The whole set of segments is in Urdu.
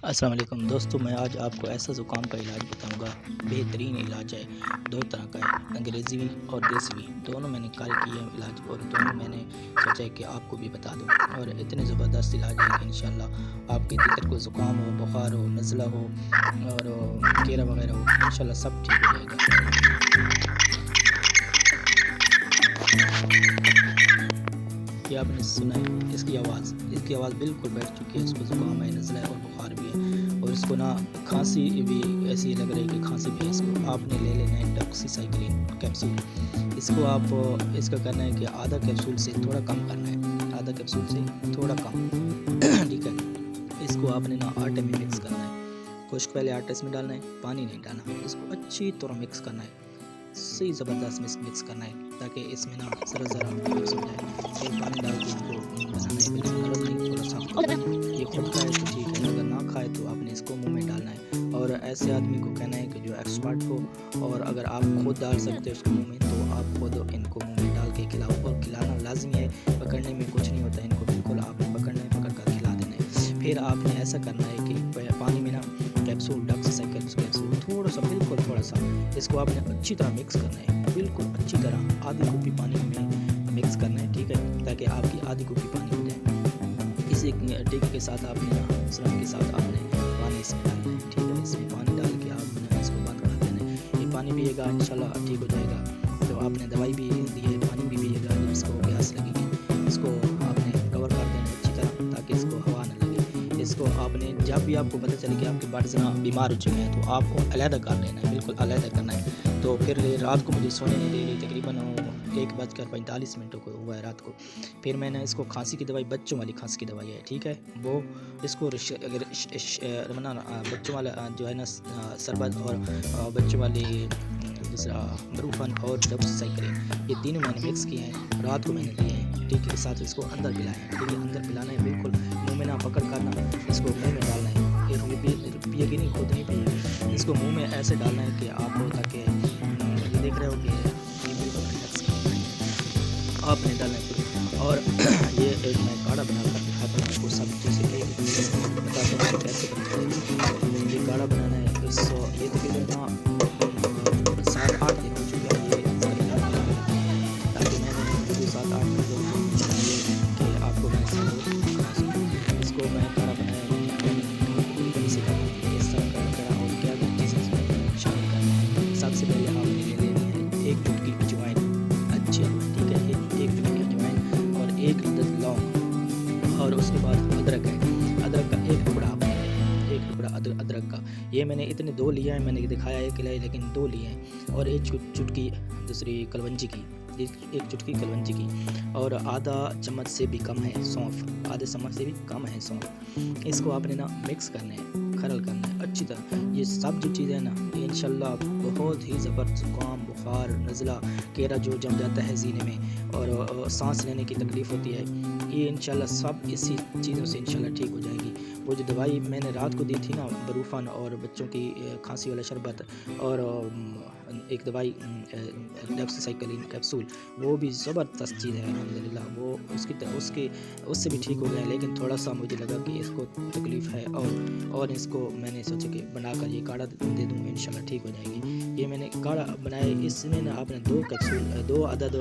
السلام علیکم دوستو، میں آج آپ کو ایسا زکام کا علاج بتاؤں گا۔ بہترین علاج ہے، دو طرح کا ہے، انگریزی بھی اور دیسی بھی، دونوں میں نے کار کیے ہیں علاج، اور دونوں میں نے سوچا کہ آپ کو بھی بتا دوں۔ اور اتنے زبردست علاج ہے کہ انشاءاللہ آپ کے تیتر کو زکام ہو، بخار ہو، نزلہ ہو اور کیرا وغیرہ ہو، انشاءاللہ سب ٹھیک ہو جائے گا۔ یہ آپ نے سنا ہے اس کی آواز بالکل بیٹھ چکی ہے۔ اس کو زکام ہے، نزلہ ہے اور بخار بھی ہے، اور اس کو نا کھانسی بھی ایسی لگ رہی ہے کہ کھانسی بھی ہے۔ اس کو آپ نے لے لینا ہے ڈاکسی سائیکلین کیپسول۔ اس کو آپ اس کا کرنا ہے کہ آدھا کیپسول سے تھوڑا کم کرنا ہے، آدھا کیپسول سے تھوڑا کم ٹھیک ہے۔ اس کو آپ نے نا آٹے میں مکس کرنا ہے، خشک پہلے آٹے اس میں ڈالنا ہے، پانی نہیں ڈالنا، اس کو اچھی طرح مکس کرنا ہے، صحیح زبردست مکس کرنا ہے تاکہ اس میں نا ذرا مکس ہو جائے۔ پھر پانی ڈال کے ان کو بنانا ہے، بالکل نرم نہیں، تھوڑا سخت ہوگا۔ یہ خود کھائے تو ٹھیک ہے، اگر نہ کھائے تو آپ نے اس کو منہ میں ڈالنا ہے، اور ایسے آدمی کو کہنا ہے کہ جو ایکسپرٹ ہو، اور اگر آپ خود ڈال سکتے ہو اس کو منہ میں تو آپ خود ان کو منہ میں ڈال کے کھلاؤ، اور کھلانا لازمی ہے، پکڑنے میں کچھ نہیں ہوتا، ان کو بالکل آپ نے پکڑنا ہے، پکڑ کر کھلا دینا ہے۔ پھر آپ نے ایسا کرنا ہے کہ پانی میں نا کیپسول ڈاکسی کیپسول تھوڑا سا، بالکل تھوڑا سا، اس کو آپ نے اچھی طرح مکس کرنا ہے، بالکل اچھی طرح آدھی کپی پانی میں مکس کرنا ہے، ٹھیک ہے، تاکہ آپ کی آدھی کپی پانی ہو جائے۔ اس ایک ٹیک کے ساتھ آپ نے سرم کے ساتھ آپ نے پانی اس میں ڈالنا ہے، ٹھیک ہے، اس میں پانی ڈال کے آپ نے اس کو بند کر دینا ہے۔ یہ پانی پیے گا انشاءاللہ ٹھیک ہو جائے گا۔ تو آپ نے دوائی بھی دی ہے، پانی بھی پیے گا، جب اس کو پیاس لگے گی اس کو آپ نے کور کر دینا ہے اچھی طرح تاکہ اس کو ہوا نہ لگے۔ اس کو آپ نے جب بھی آپ کو پتہ چلے کہ آپ کے برڈز بیمار ہو چکے ہیں تو آپ کو علیحدہ کر لینا ہے، بالکل علیحدہ کرنا ہے۔ تو پھر رات کو مجھے سونے نہیں دے رہی، تقریباً 1:45 کو ہوا ہے رات کو۔ پھر میں نے اس کو کھانسی کی دوائی، بچوں والی کھانسی کی دوائی ہے، ٹھیک ہے، وہ اس کو بچوں والا جو ہے نا سربت، اور بچوں والی دوسرا بروفن اور ڈاکسی سائیکلین، یہ تینوں میں نے مکس کیے ہیں، رات کو میں نے دیے ہیں، ٹھیک ہے، ساتھ اس کو اندر پلایا ہے، ٹھیک ہے، اندر پلانا ہے، بالکل منہ میں نہ پکڑ کرنا، اس کو منہ میں ڈالنا ہے، پیے گی نہیں، خود نہیں پیے گی، اس کو منہ میں ایسے ڈالنا ہے کہ آپ کو تاکہ یہ دیکھ رہے ہو کہ یہ بالکل ریلیکس آپ نے ڈالنا ہے، اور یہ ایک میں کاڑھا بنا کر دکھاتا ہوں آپ کو، سب چیزیں بتاتا ہوں کہ کیسے بنتا ہے۔ یہ کاڑھا بنانا ہے، یہ تقریباً 7-8 دن ہو چکے ہیں یہ تاکہ میں نے ویڈیو 7-8 دن ہو چکے ہیں کہ آپ کو میں سکھا سکوں۔ اس کو میں کاڑھا بنایا تقریباً اسے اس طرح کرا، اور کیا چیزیں شامل کرنا ہے۔ سب سے پہلے آپ نے لے لینی ہے ایک چٹکی اجوائن، اچھی اجوائن، ٹھیک ہے، ایک چٹکی اجوائن اور ایک عدد لونگ، اور اس کے بعد ادرک ہے، ادرک کا ایک ٹکڑا آپ نے لینا ہے، ایک ٹکڑا ادرک کا، یہ میں نے اتنے 2 لیا ہے، میں نے دکھایا ایک لیا لیکن 2 لیے ہیں، اور ایک چٹکی دوسری کلونجی کی، ایک چٹکی کلونجی کی، اور آدھا چمچ سے بھی کم ہے سونف، آدھے چمچ سے بھی کم ہے سونف۔ اس کو آپ نے نا مکس کرنا ہے، کھرل کرنا ہے اچھی طرح۔ یہ سب جو چیزیں نا یہ انشاءاللہ بہت ہی زبردست، زکام، بخار، نزلہ، کیرا جو جم جاتا ہے سینے میں اور سانس لینے کی تکلیف ہوتی ہے، یہ انشاءاللہ سب اسی چیزوں سے انشاءاللہ ٹھیک ہو جائے گی۔ وہ جو دوائی میں نے رات کو دی تھی نا، بروفن اور بچوں کی کھانسی والا شربت، اور ایک دوائی ڈاکسی سائیکلین کیپسول، وہ بھی زبردست چیز ہے الحمدللہ، وہ اس سے بھی ٹھیک ہو گیا، لیکن تھوڑا سا مجھے لگا کہ اس کو تکلیف ہے، اور اس کو میں نے سوچا کہ بنا کر یہ کاڑھا دے دوں، انشاءاللہ ٹھیک ہو جائے گی۔ یہ میں نے کاڑھا بنایا، اس میں نا آپ نے 2 عدد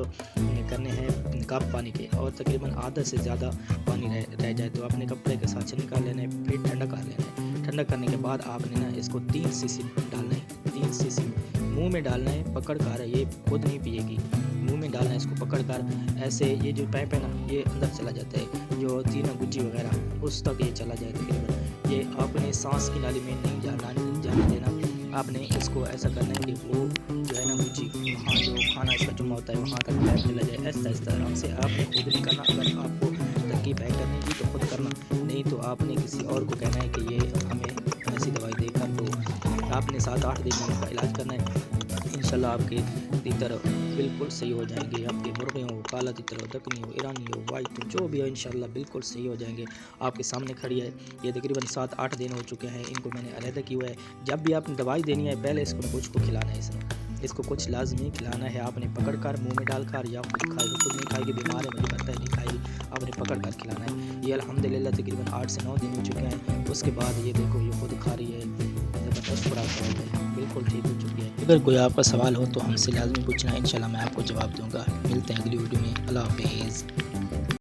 کرنے ہیں کپ پانی کے، اور تقریباً آدھا سے زیادہ پانی رہ جائے تو آپ نے کپڑے کے ساتھ نکال لینا ہے، پھر ٹھنڈا کر لینا ہے۔ ٹھنڈا کرنے کے بعد آپ نے نا اس کو 3 cc ڈالنا ہے، 3 cc منہ میں ڈالنا ہے، پکڑ کر، یہ خود نہیں پیے گی، منہ میں ڈالنا ہے اس کو پکڑ کر ایسے، یہ جو پائپ ہے نا یہ اندر چلا جاتا ہے، جو ہوتی ہے نا گجی وغیرہ اس تک یہ چلا جائے تقریباً، یہ آپ نے سانس کی نالی میں نہیں جانے دینا، آپ نے اس کو ایسا کرنا ہے کہ وہ جو ہے نا گجی وہاں جو کھانا اس کا جمع ہوتا ہے وہاں تک پائپ چلا جائے، ایسا آرام سے، آپ نے خود نہیں کرنا، اگر آپ کو ترکیب ہے کرنے کی تو خود کرنا، نہیں تو آپ نے کسی اور کو کہنا ہے کہ یہ ہمیں ایسی دوائی دے کر دو۔ آپ نے 7-8 دن میں ان کا علاج کرنا ہے، انشاءاللہ آپ کے تیتر بالکل صحیح ہو جائیں گے، آپ کے مرغے ہو، کالا تیتر ہو، دکنی ہو، ایرانی ہو، وائٹ ہو، جو بھی ہو انشاءاللہ بالکل صحیح ہو جائیں گے۔ آپ کے سامنے کھڑی ہے، یہ تقریباً 7-8 دن ہو چکے ہیں، ان کو میں نے علیحدہ کی ہوا ہے۔ جب بھی آپ نے دوائی دینی ہے پہلے اس کو کچھ کو کھلانا ہے، اس نے اس کو کچھ لازمی کھلانا ہے، آپ نے پکڑ کر منہ میں ڈال کر، یا خود کھائے خود نہیں کھائے گی، بیمار ہے مجھے پتہ ہے نہیں کھائے گی، آپ نے پکڑ کر کھلانا ہے۔ یہ الحمدللہ تقریباً 8 سے 9 دن ہو چکے ہیں، اس کے بعد یہ دیکھو یہ خود کھا رہی ہے، زبردست خوراک ہے، بالکل ٹھیک ہو چکی ہے۔ اگر کوئی آپ کا سوال ہو تو ہم سے لازمی پوچھنا، انشاءاللہ میں آپ کو جواب دوں گا۔ ملتے ہیں اگلی ویڈیو میں، اللہ حافظ۔